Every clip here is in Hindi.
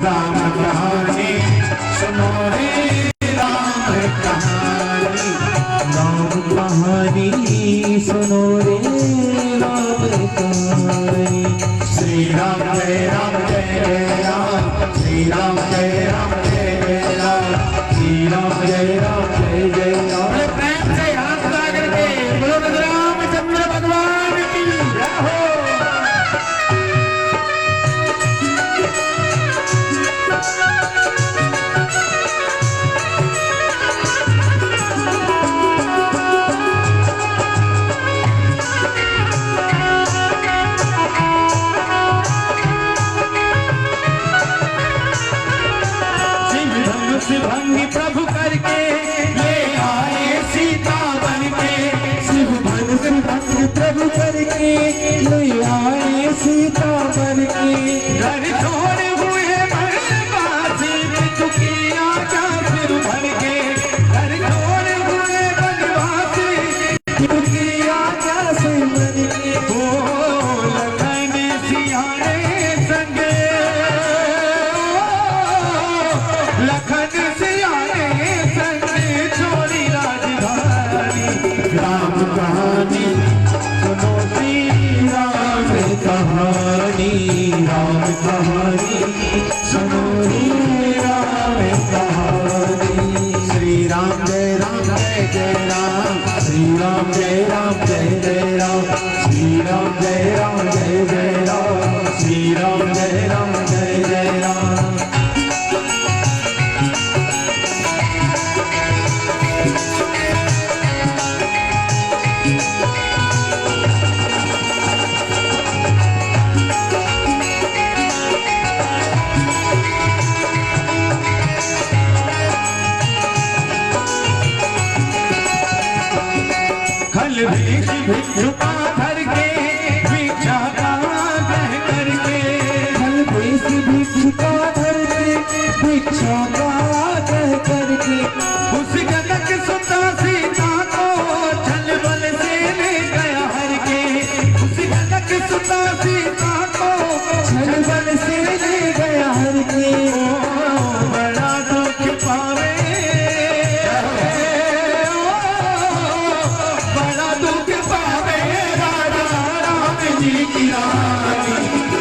राम कहानी सुनो रे राम कहानी, राम कहानी सुनो रे राम कहानी। श्री राम जय राम जय जय राम, श्री राम जय राम जय जय राम, श्री राम जय राम जय जय राम। प्रेम से हाथ लगा करके बोलो रामचंद्र भगवान की जय हो। भंगी प्रभु करके ले आए सीता बनके, शिव धनुष भंग प्रभु करके ले आए सीता बनके। घर छोड़े हुए बनवासी दुखिया का सिर भर के, घर छोड़े हुए बनवासी दुखिया का सिर भर के। ओ लखन सियाने संगे, लखन राम कहानी सुनो श्री राम कहानी, राम कहानी सुनो रे राम कहानी। श्री राम जय राम जय जय राम, श्री राम जय राम जय जय राम, श्री राम जय राम जय जय राम, श्री राम जय राम जय जय राम। भेष भिक्षुका धर के भिक्षा का कह करके, फल भेष भिक्षुका धर के भिक्षा का कह करके। उस जनक सुता सीता को छल बल से ले गया हर के, उस जनक सुता सीता को छल बल से ले गया हर के। बड़ा दुख पावे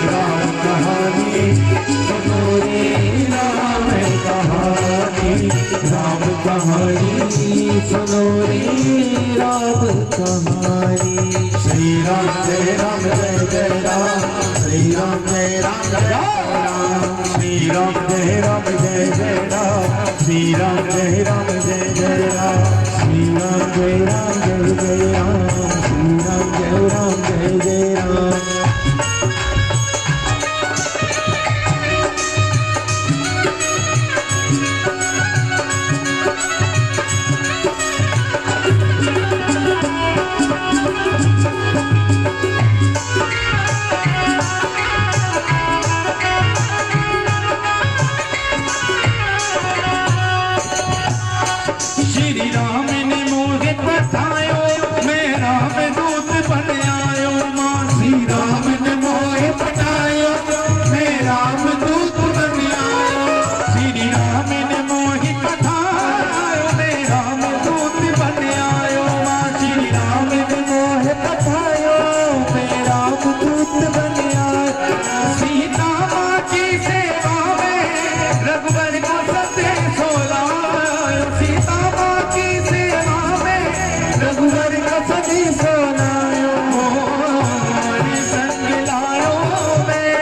राम कहानी सुनो रे राम कहानी, राम कहानी सुनो रे राम कहानी। श्री राम जय राम जय जय राम, श्री राम जय राम जय राम, श्री राम जय राम जय जय राम, श्री राम जय राम जय जय राम, श्री राम जय राम जय जय राम, श्री राम जय राम जय जय राम। श्री राम ने मोहे बतायो मैं राम दूत बन आयो मां, श्री राम ने मोहे बतायो मैं राम दूत बन आयो, श्री राम ने मोहे बतायो मैं राम दूत बन आयो मां, श्री राम ने मोहे बतायो मैं राम दूत बन आयो। सीता मां की सेवा में रघुवर को संदेश लायो, सीता मां की सेवा में रघुवर का संदेश लायो, हरि संग लायो मैं,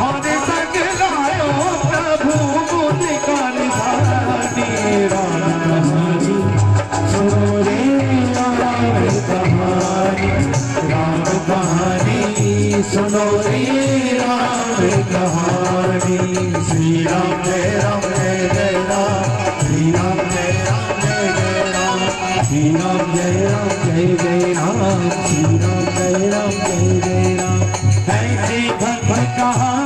हरि संग लायो प्रभु मुझ का निधानी। राम कहानी सुनो रे राम कहानी, राम कहानी सुनो रे राम कहानी। श्री राम जय राम जय जय राम, श्री राम जय राम जय जय राम, श्री राम जय राम जय जय राम, श्री राम जय राम जय जय राम। ऐसे भगवान कहाँ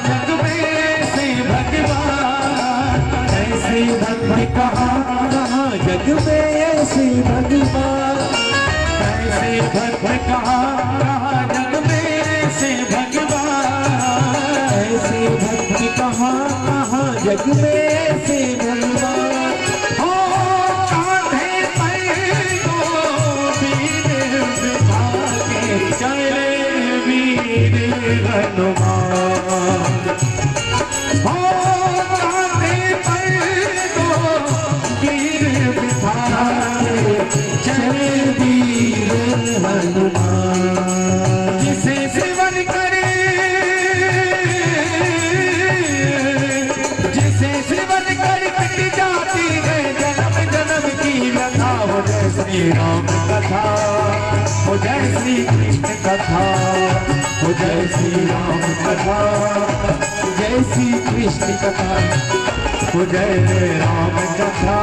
जग में से भगवान, ऐसे भगवान कहाँ जग में ऐसे भगवान, ऐसे भगवान कहाँ जग में से भगवान, जग में से बलवान हो, कांधे पर तो वीर बिठा के चले वीर हनुमान हो, कांधे पर तो वीर बिठा के चले वीर हनुमान। जिसे सेवन करे, जिसे सेवन कर कट जाती है जन्म जन्म की व्यथा। हो जय श्री राम कथा, हो जय श्री कृष्ण कथा, हो जय श्री राम कथा, जय श्री कृष्ण कथा, हो जय राम कथा,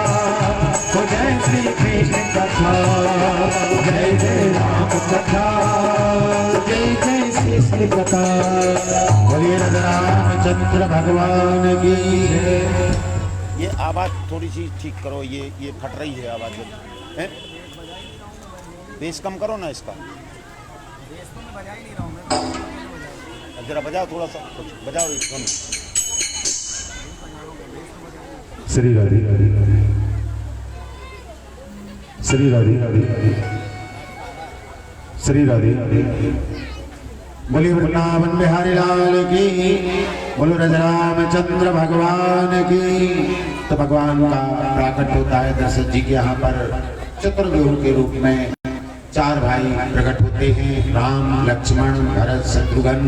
हो जय श्री कृष्ण कथा, जय जय राम कथा, जय जय कृष्ण कथा। बोलिए रामचंद्र भगवान की। ये आवाज़ थोड़ी सी ठीक करो, ये फट रही है आवाज़ है। बेस कम करो ना इसका। बेस तो मैं बजा ही नहीं रहा हूँ मैं। जरा बजाओ, थोड़ा सा कुछ बजाओ इसको। श्री राधे श्री राधे श्री राधे। बोलिए वृंदावन बिहारी लाल की, बोलो रामचंद्र भगवान की। तो भगवान का प्राकट होता है दशरथ जी के यहाँ पर चतुर्व्यूह के रूप में। चार भाई प्रकट होते हैं, राम लक्ष्मण भरत शत्रुघ्न।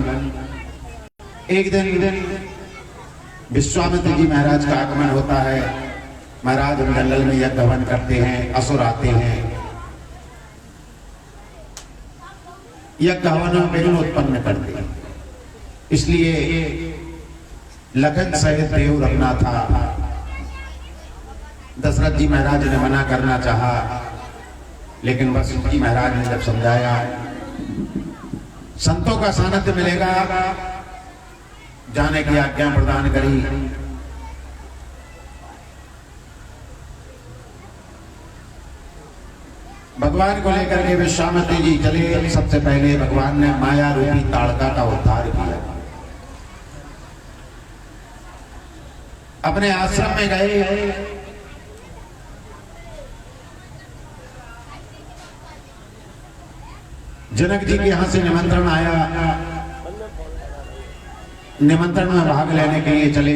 एक दिन विश्वामित्र जी महाराज का आगमन होता है। महाराज जंगल में यज्ञ हवन करते हैं, असुर आते हैं, यज्ञ हवन में विघ्न उत्पन्न करते हैं। इसलिए लखन सहित देव रखना था। दशरथ जी महाराज ने मना करना चाहा, लेकिन वशिष्ठ जी महाराज ने जब समझाया, संतों का सानिध्य मिलेगा, जाने की आज्ञा प्रदान करी। भगवान को लेकर के विश्वामित्र जी चले। सबसे पहले भगवान ने माया रूपी ताड़का का उद्धार किया। अपने आश्रम में गए, जनक जी के यहां से निमंत्रण आया। निमंत्रण में भाग लेने के लिए चले।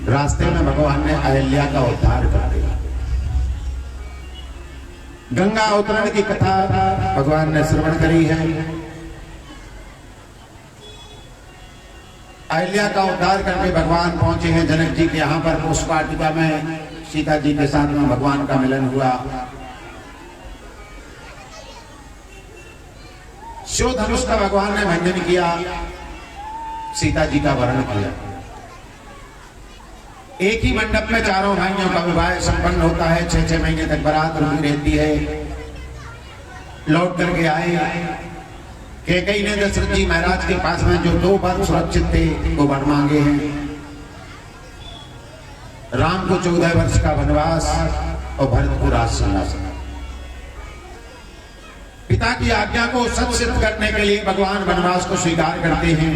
रास्ते में भगवान ने अहिल्या का उद्धार कर दिया। गंगा अवतरण की कथा भगवान ने श्रवण करी है। अहिल्या का उद्धार करके भगवान पहुंचे हैं जनक जी के यहाँ पर। उस वाटिका में सीता जी के साथ में भगवान का मिलन हुआ। शिव धनुष का भगवान ने भंजन किया, सीता जी का वरण किया। एक ही मंडप में चारों भाइयों का विवाह संपन्न होता है। 6-6 महीने तक बारात रुकी रहती है। लौट करके आए। कैकेयी ने दशरथ जी महाराज के पास में जो 2 वर सुरक्षित थे वो वर मांगे हैं। राम को 14 वर्ष का वनवास और भरत को राज सिंहासन। पिता की आज्ञा को सच सिद्ध करने के लिए भगवान वनवास को स्वीकार करते हैं।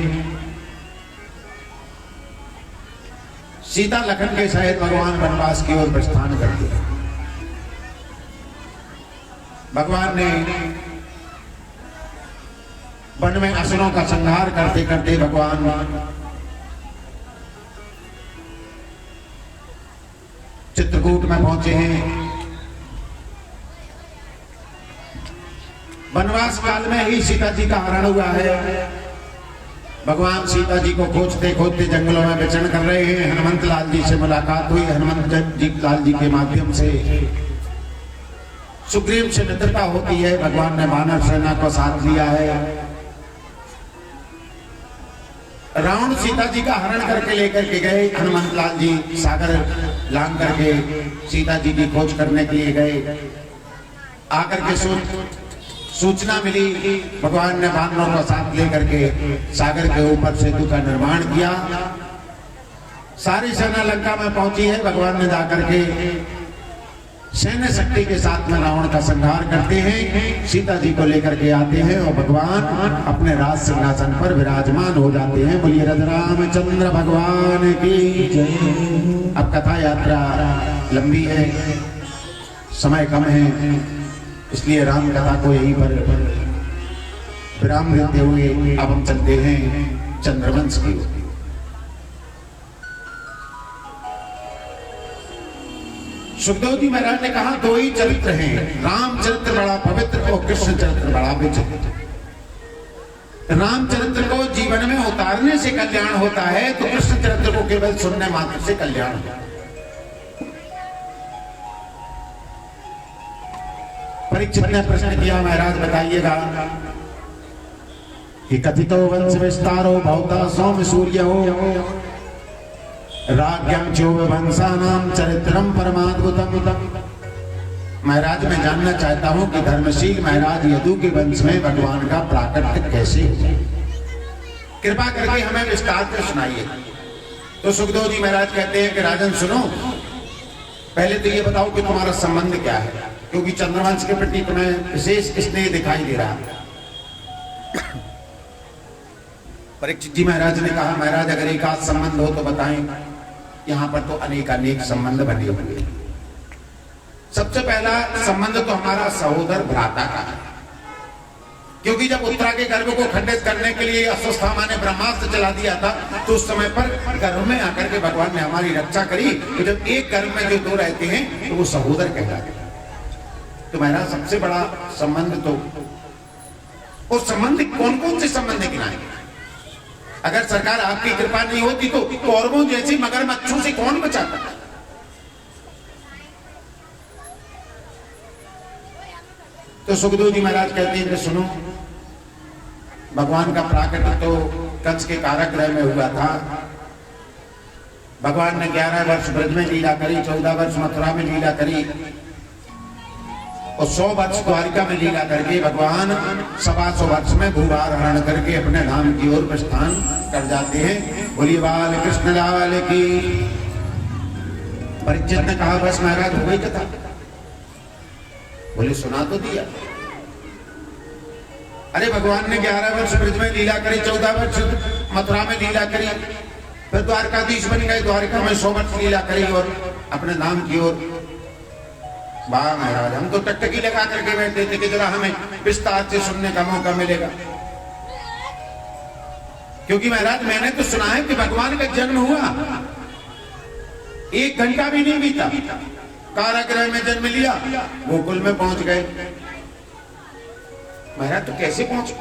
सीता लखन के सहित भगवान वनवास की ओर प्रस्थान करते हैं। भगवान ने वन में असुरों का संहार करते करते भगवान चित्रकूट में पहुंचे हैं। वनवास काल में ही सीता जी का हरण हुआ है। भगवान सीता जी को खोजते खोजते जंगलों में विचरण कर रहे हैं। हनुमंत लाल जी से मुलाकात हुई। हनुमंत जी लाल जी के माध्यम से सुग्रीव से मित्रता होती है। भगवान ने वानर सेना को साथ लिया है। रावण सीता जी का हरण करके लेकर के गए। हनुमंत लाल जी सागर लांग करके सीता जी की खोज करने के लिए गए। आकर के सूचना मिली, भगवान ने वानरों को साथ लेकर के सागर के ऊपर सेतु का निर्माण किया। सारी सेना लंका में पहुंची है। भगवान ने जाकर के सैन्य शक्ति के साथ में रावण का संहार करते हैं, सीता जी को लेकर के आते हैं और भगवान अपने राज सिंहासन पर विराजमान हो जाते हैं। बोलिए रामचंद्र भगवान की जय। अब कथा यात्रा लंबी है, समय कम है, इसलिए राम कथा को यहीं पर विराम देते हुए अब हम चलते हैं चंद्रवंश की ओर। सुखदेव जी महाराज ने कहा दो ही चरित्र हैं, रामचरित्र बड़ा पवित्र और कृष्ण चरित्र बड़ा विचित्र। रामचरित्र को जीवन में उतारने से कल्याण होता है, तो कृष्ण चरित्र को केवल सुनने मात्र से कल्याण होता है। परीक्षित ने प्रश्न किया, महाराज बताइएगा कि कथितो वंश विस्तारो भवता सौम्य सूर्य हो राज्ञम चोव वंशानाम चरित्रम परमाद्भुतम। महाराज मैं जानना चाहता हूं कि धर्मशील महाराज यदु के वंश में भगवान का प्राकट्य कैसे हुआ, कृपा करके हमें विस्तार से सुनाइए। तो सुखदेव जी महाराज कहते हैं कि राजन सुनो, पहले तो ये बताओ कि तुम्हारा संबंध क्या है, क्योंकि चंद्रवंश के प्रति तुम्हें विशेष स्नेह दिखाई दे रहा है। परीक्षित जी महाराज ने कहा, महाराज अगर एक आध संबंध हो तो बताएं, यहाँ पर तो अनेक संबंध बने हुए हैं। सबसे पहला संबंध तो हमारा सहोदर भ्राता का है, क्योंकि जब उत्तरा के गर्भ को खंडित करने के लिए अश्वत्थामा ने ब्रह्मास्त्र चला दिया था, तो उस समय पर गर्भ में आकर के भगवान ने हमारी रक्षा करी। तो जब एक गर्भ में जो दो रहते हैं तो वो सहोदर कहलाते हैं। तो मेरा सबसे बड़ा संबंध तो, वो संबंध कौन कौन से संबंध गिनाएंगे? अगर सरकार आपकी कृपा नहीं होती तो कौरवों जैसी मगरमच्छों से कौन बचाता? तो सुखदेव जी महाराज कहते हैं कि सुनो, भगवान का प्राकट्य तो कंस के कारागृह में हुआ था। भगवान ने 11 वर्ष ब्रज में लीला करी, 14 वर्ष मथुरा में लीला करी और 100 वर्ष द्वारिका में लीला करके भगवान 125 वर्ष में भूभार हरण करके अपने धाम की ओर प्रस्थान कर जाते हैं। बोलिए बाल कृष्ण लाल की। परीक्षित ने कहा बस महाराज हो गई कथा। बोले सुना तो दिया। अरे भगवान ने 11 वर्ष ब्रज में लीला करी, 14 वर्ष मथुरा में लीला करी, फिर द्वारकाधीश बन गए, द्वारिका में 100 वर्ष लीला करी और अपने धाम की ओर। वाह महाराज, हम तो टकटकी लगा करके बैठे थे कि जरा हमें विस्तार से सुनने का मौका मिलेगा, क्योंकि महाराज मैंने तो सुना है कि भगवान का जन्म हुआ 1 घंटा भी नहीं बीता, कारागृह में जन्म लिया, गोकुल में पहुंच गए। महाराज तो कैसे पहुंचे?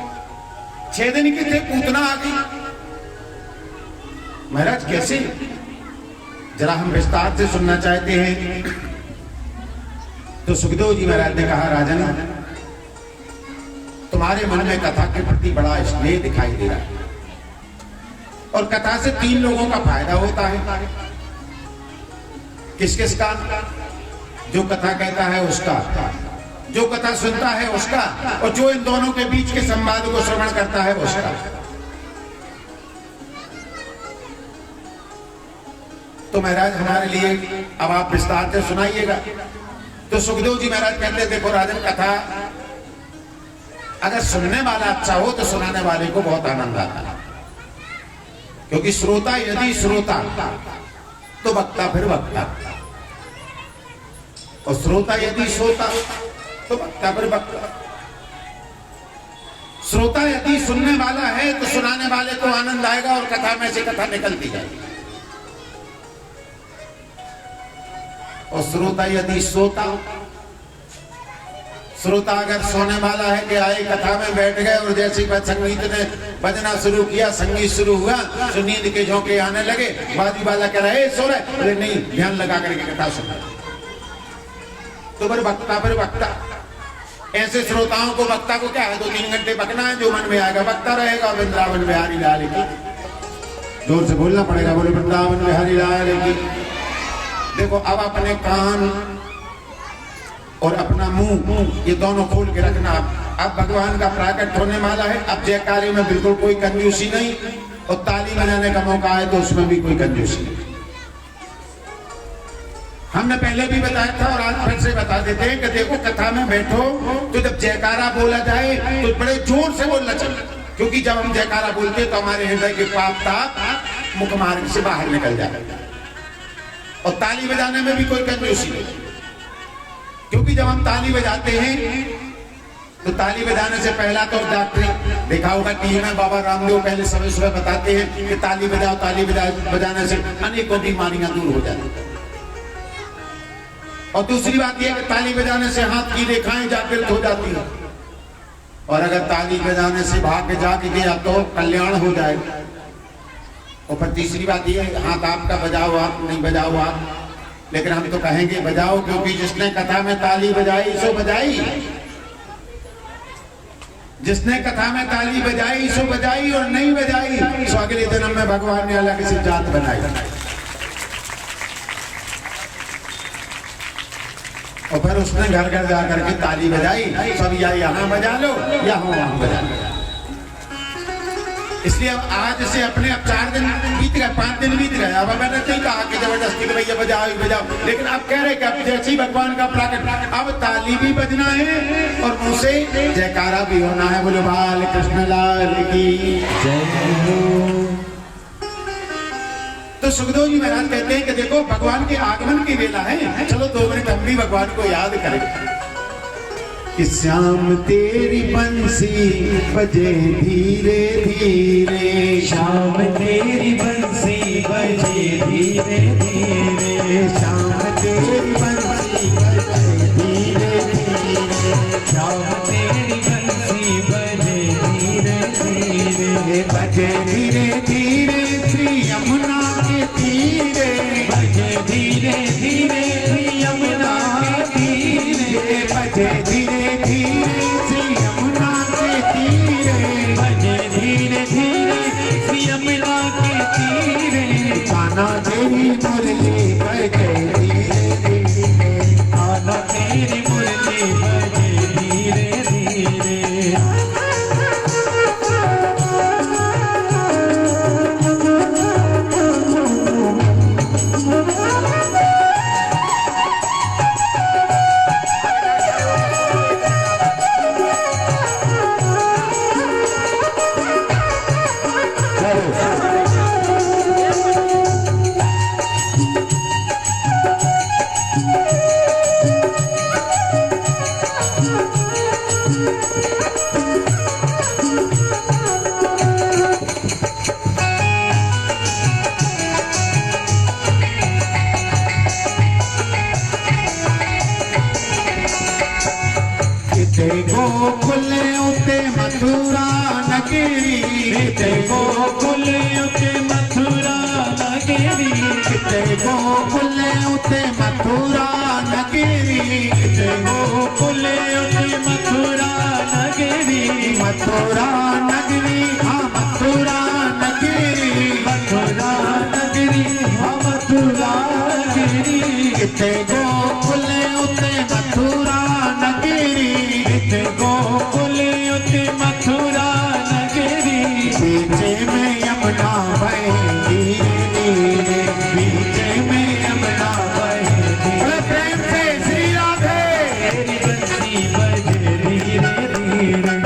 6 दिन के थे, पूतना आ गई। महाराज कैसे? जरा हम विस्तार से सुनना चाहते हैं। तो सुखदेव जी महाराज ने कहा राजन, तुम्हारे मन में कथा के प्रति बड़ा स्नेह दिखाई दे रहा है, और कथा से 3 लोगों का फायदा होता है। किस किस का? जो कथा कहता है उसका, जो कथा सुनता है उसका, और जो इन दोनों के बीच के संवाद को श्रवण करता है उसका। तो महाराज हमारे लिए अब आप विस्तार से सुनाइएगा। तो सुखदेव जी महाराज कहते देखो राजन, कथा अगर सुनने वाला अच्छा हो तो सुनाने वाले को बहुत आनंद आता है, क्योंकि श्रोता यदि श्रोता तो वक्ता फिर वक्ता, और श्रोता यदि श्रोता तो वक्ता फिर वक्ता। श्रोता यदि सुनने वाला है तो सुनाने वाले को आनंद आएगा और कथा में से कथा निकलती जाएगी। और श्रोता यदि सोता, श्रोता अगर सोने वाला है कि आए कथा में बैठ गए और जैसे ही संगीत ने बजना शुरू किया, संगीत शुरू हुआ तो नींद के झोंके आने लगे, बाजी वाला कह रहा है सो रहे, बोले नहीं ध्यान लगा करके कथा सुन। तो फिर वक्ता ऐसे श्रोताओं को, वक्ता को क्या है 2-3 घंटे बकना है, जो मन में आएगा वक्ता रहेगा। वृंदावन बिहारी लाल की, जोर से बोलना पड़ेगा, बोले वृंदावन बिहारी लाल की। देखो अब अपने कान और अपना मुंह ये दोनों खोल के रखना। अब भगवान का प्राकट होने वाला है। अब जयकारे में बिल्कुल कोई कंजूसी नहीं, और ताली बजाने का मौका है तो उसमें भी कोई कंजूसी नहीं। हमने पहले भी बताया था और आज फिर से बता देते हैं कि देखो कथा में बैठो तो जब जयकारा बोला जाए तो बड़े जोर से बोलना चाहिए, क्योंकि जब हम जयकारा बोलते हैं तो हमारे हृदय के पाप ताप मुख मार्ग से बाहर निकल जाए। और ताली बजाने में भी कोई कंजूसी नहीं, क्योंकि जब हम ताली बजाते हैं तो ताली बजाने से पहला तो डॉक्टरी देखा होगा टीवी में, बाबा रामदेव पहले समय सुबह बताते हैं कि ताली बजाओ, ताली बजाने से अनेकों बीमारियां दूर हो जाती हैं। और दूसरी बात यह कि ताली बजाने से हाथ की रेखाएं जागृत हो जाती है, और अगर ताली बजाने से भाग्य जाग गया तो कल्याण हो जाएगा। और फिर तीसरी बात यह है, हाथ आपका बजाओ आप, नहीं बजाओ आप, लेकिन हम तो कहेंगे बजाओ, क्योंकि जिसने कथा में ताली बजाई सो बजाई, जिसने कथा में ताली बजाई सो बजाई, और नहीं बजाई सो अगले जन्म में भगवान ने अलग से जात बनाई। और फिर उसने घर घर जाकर के ताली बजाई, सब या यहाँ बजा लो या वहां बजा लो। इसलिए अब आज से अपने अब 4 दिन बीत गए, 5 दिन बीत गए, अब मैंने नहीं कहा कि जबरदस्ती के भैया बजाओ बजाओ, लेकिन अब कह रहे कि अब जैसे ही भगवान का प्राकट, अब ताली भी बजना है और मुंह से जयकारा भी होना है। बोलो बाल कृष्ण लाल की जय। तो सुखदेव जी महाराज कहते हैं कि देखो भगवान के आगमन की वेला है, चलो 2 मिनट हम भी भगवान को याद करें कि श्याम तेरी बंसी बजे धीरे धीरे, श्याम तेरी बंसी बजे धीरे धीरे, श्याम तेरी बंसी बजे धीरे धीरे, श्याम तेरी बंसी बजे धीरे धीरे, बजे धीरे धीरे श्री यमुना के तीरे, बजे धीरे धीरे श्री यमुना के तीरे, बजे धीरे धीरे श्री यमुना के तीरे, बजे धीरे धीरे श्री यमुना के तीरे, कान्हा तेरी मुरली बजे धीरे धीरे, कान्हा तेरी मुरली बजे धीरे धीरे। गोकुल उते मथुरा नगरी, गोकुल उते मथुरा नगरी, गोकुल उते मथुरा नगरी, गोकुल उते मथुरा नगरी, मथुरा नगरी हाँ मथुरा नगरी, मथुरा नगरी हाँ मथुरा नगरी, गोकुल उते मथुरा नगरी, गोकुल उते मथुरा नगरी, बीचे में यमुना बहे धीरे धीरे, बीचे में यमुना बहे धीरे। प्रेम से श्री राधे। तेरी बंसी बजे धीरे धीरे,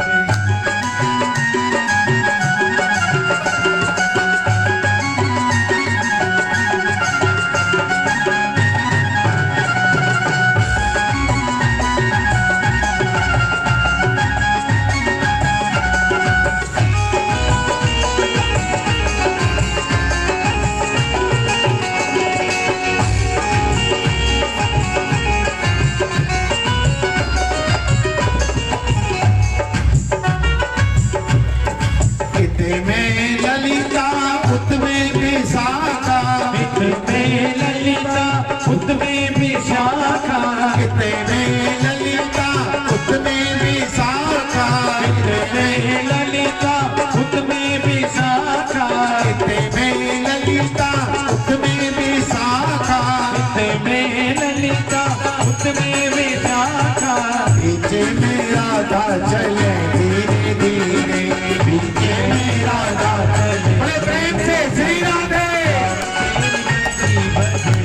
में विशाखा, कितने में ललिता उसमें विशाखा, कितने में ललिता उसमें विशाखा, कितने में ललिता उसमें विशाखा, कितने में ललिता उसमें विशाखा, पीछे में राधा चले धीरे धीरे, पीछे में राधा चले। बड़े प्रेम से श्री राधे।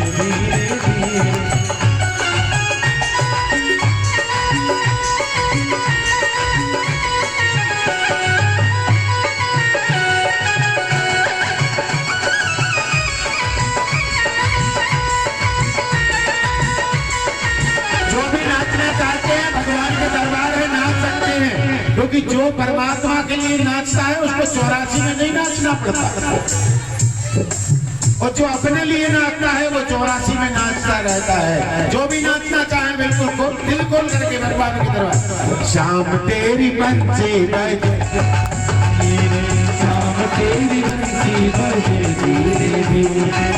धीरे धीरे जो परमात्मा के लिए नाचता है उसको 84 में नहीं नाचना पड़ता, और जो अपने लिए नाचता है वो 84 में नाचता रहता है। जो भी नाचना चाहे बिल्कुल दिल खोल करके भगवान की तरफ। शाम तेरी बंसी बजे धीरे, शाम तेरी बंसी बजे धीरे धीरे।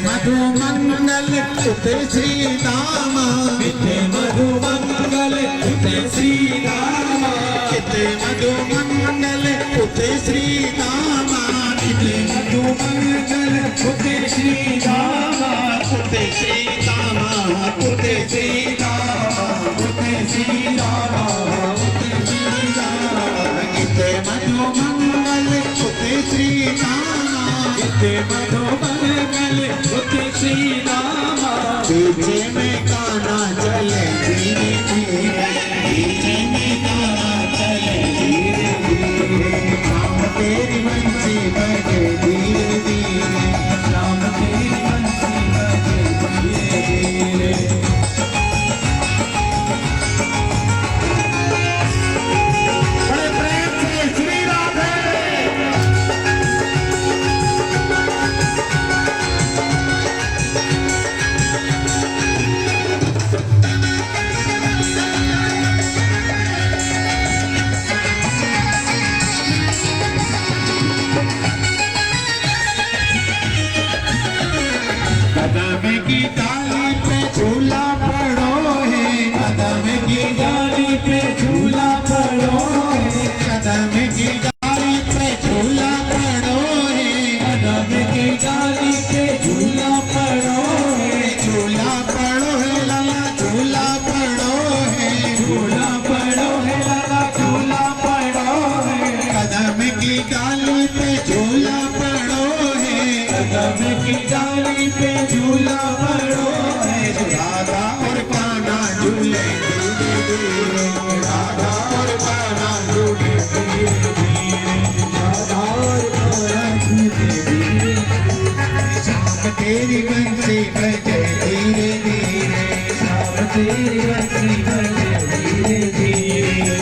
मधुमंगल उते श्री राम, किते मधुमंगल उते श्री राम, किते मधुमंगल उते श्री राम, किते मधुमंगल उते श्री राम, उते श्री राम, उते श्री राम, उते श्री राम, उते श्री राम, किते मधुमंगल उते श्री राम, किते मधुमंगल उते श्री राम। पीछे में गाना चले धीरे धीरे, पीछे में गाना चले धीरे धीरे। शाम तेरी बंसी बजे धीरे धीरे, शाम तेरी बंसी बजे धीरे धीरे। बड़े प्रेम से श्री राधे। कदम की डाली पे झूला पड़ो है, कदम की डाली पे झूला पड़ो है, कदम की डाली पे झूला पड़ो है, कदम की डाली पे झूला पड़ो है, झूला पड़ो है लाला झूला पड़ो है, झूला पड़ो है लाला झूला पड़ो है, कदम की डाली पे झूला पड़ो है, कदम की डाली पे झूला पड़ो है। राधा और कान्हा झूले धीरे धीरे, राधा और कान्हा झूले धीरे धीरे, राधा और कान्हा झूले धीरे धीरे। शाम तेरी बंसी बजे धीरे धीरे, शाम तेरी बंसी बजे धीरे धीरे।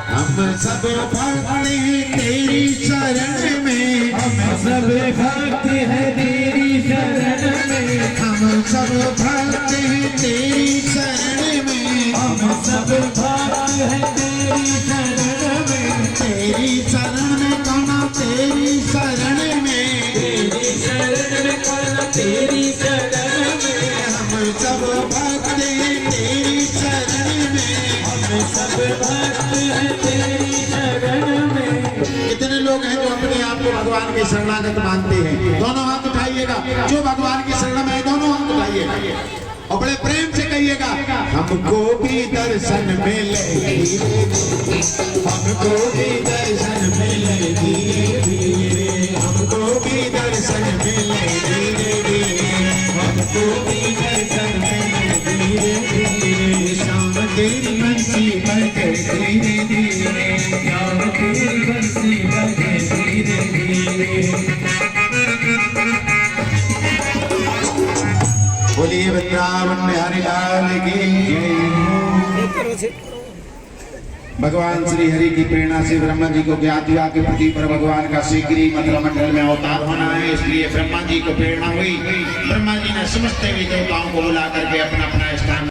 हम सब भक्ति तेरी शरण में, हम सब भक्ति है तेरी शरण में, हम सब भक्ति है तेरी शरण में, हम सब भक्ति है तेरी शरण में, तेरी शरण में कौन तेरी शरण में, तेरी शरण में कौन तेरी शरण में, हम सब भक्ति है तेरी शरण में, हम सब भक्ति है तेरी शरण में। कितने लोग हैं जो अपने आप को भगवान के शरणागत मानते हैं? दोनों हाथ उठाइएगा। जो भगवान की शरण में है दोनों हाथ उठाइएगा और बड़े प्रेम से कहिएगा, हमको भी दर्शन मिले धीरे धीरे, हमको भी दर्शन मिले धीरे धीरे, हमको भी दर्शन मिले धीरे धीरे, हमको भी दर्शन मिले धीरे धीरे। शाम तेरी बंसी बजे धीरे धीरे, शाम तेरी बंसी बजे धीरे धीरे। बोलिए वृंदावन बिहारी लाल की जय। भगवान श्री हरि की प्रेरणा से ब्रह्मा जी को ज्ञात हुआ कि पृथ्वी पर भगवान का शीघ्र ही मथुरा मंडल में अवतार होना है, इसलिए ब्रह्मा जी को प्रेरणा हुई। ब्रह्मा जी ने समस्त देवी देवताओं को बुला करके अपना अपना स्थान